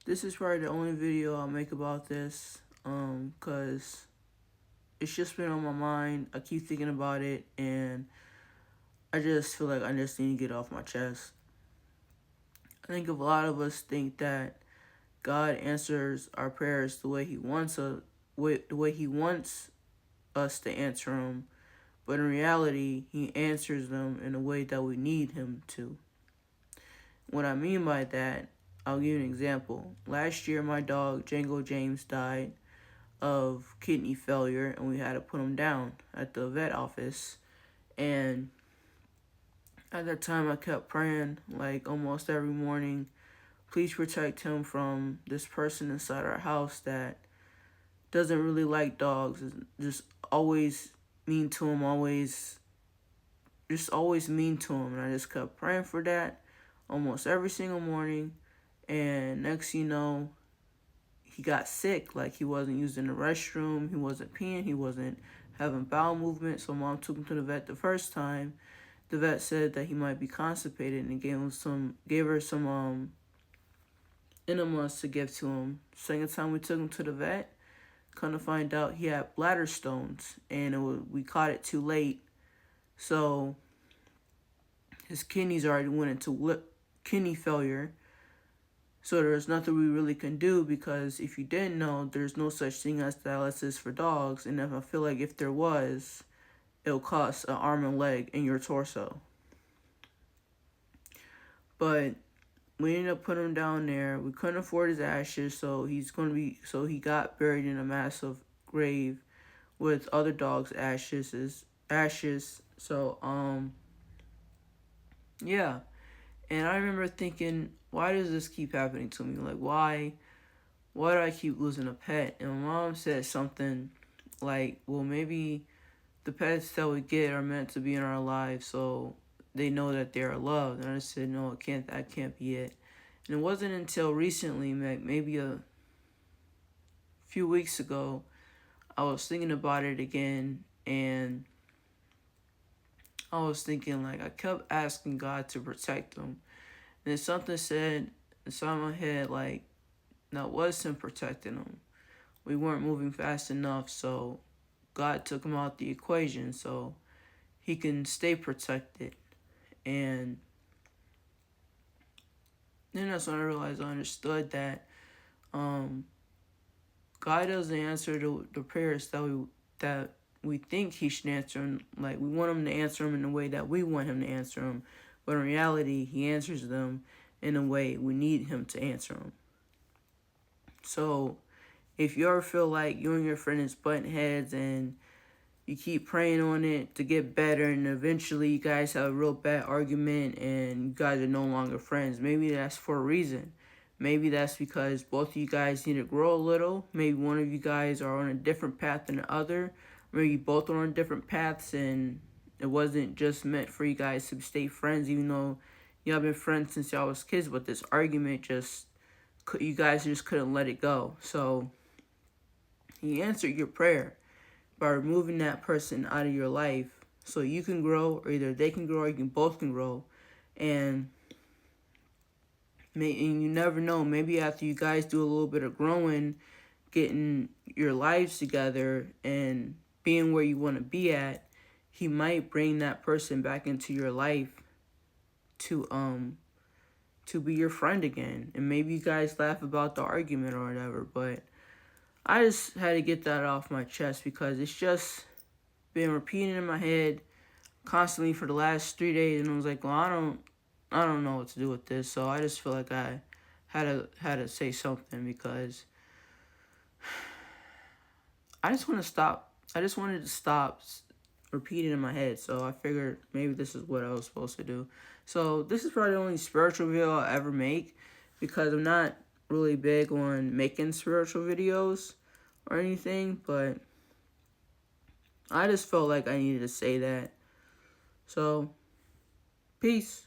This is probably the only video I'll make about this, cause it's just been on my mind. I keep thinking about it, and I just feel like I just need to get it off my chest. I think a lot of us think that God answers our prayers the way He wants us to answer them, but in reality, He answers them in a way that we need Him to. What I mean by that, I'll give you an example. Last year, my dog Django James died of kidney failure, and we had to put him down at the vet office. And at that time, I kept praying like almost every morning, please protect him from this person inside our house that doesn't really like dogs, is just always mean to him, always mean to him. And I just kept praying for that almost every single morning. And next you know, he got sick. Like, he wasn't using the restroom, he wasn't peeing, he wasn't having bowel movement. So Mom took him to the vet the first time. The vet said that he might be constipated and gave her some enemas to give to him. Second time we took him to the vet, come to find out he had bladder stones, and we caught it too late. So his kidneys already went into kidney failure. So there's nothing we really can do, because if you didn't know, there's no such thing as dialysis for dogs. And I feel like if there was, it'll cost an arm and leg in your torso. But we ended up putting him down there. We couldn't afford his ashes, so he got buried in a massive grave with other dogs' ashes. So yeah. And I remember thinking, why does this keep happening to me? Like, why do I keep losing a pet? And my mom said something like, well, maybe the pets that we get are meant to be in our lives, so they know that they are loved. And I said, no, that can't be it. And it wasn't until recently, maybe a few weeks ago, I was thinking about it again, and I was thinking, like, I kept asking God to protect them. And then something said inside my head, like, that was Him protecting them. We weren't moving fast enough, so God took Him out the equation so He can stay protected. And then that's when I realized, I understood that God doesn't answer the prayers that we think He should answer them. Like, we want Him to answer them in the way that we want Him to answer them, but in reality, He answers them in a way we need Him to answer them. So if you ever feel like you and your friend is butting heads and you keep praying on it to get better, and eventually you guys have a real bad argument and you guys are no longer friends, maybe that's for a reason. Maybe that's because both of you guys need to grow a little. Maybe one of you guys are on a different path than the other. Maybe you both are on different paths and it wasn't just meant for you guys to stay friends, even though y'all been friends since y'all was kids. But this argument you guys just couldn't let it go. So He answered your prayer by removing that person out of your life so you can grow, or either they can grow, or you both can grow. And you never know, maybe after you guys do a little bit of growing, getting your lives together and being where you want to be at, He might bring that person back into your life to be your friend again. And maybe you guys laugh about the argument or whatever, but I just had to get that off my chest, because it's just been repeating in my head constantly for the last 3 days, and I was like, well, I don't know what to do with this. So I just feel like I had to say something, because I just wanted to stop repeating in my head. So I figured maybe this is what I was supposed to do. So this is probably the only spiritual video I'll ever make, because I'm not really big on making spiritual videos or anything, but I just felt like I needed to say that. So, peace.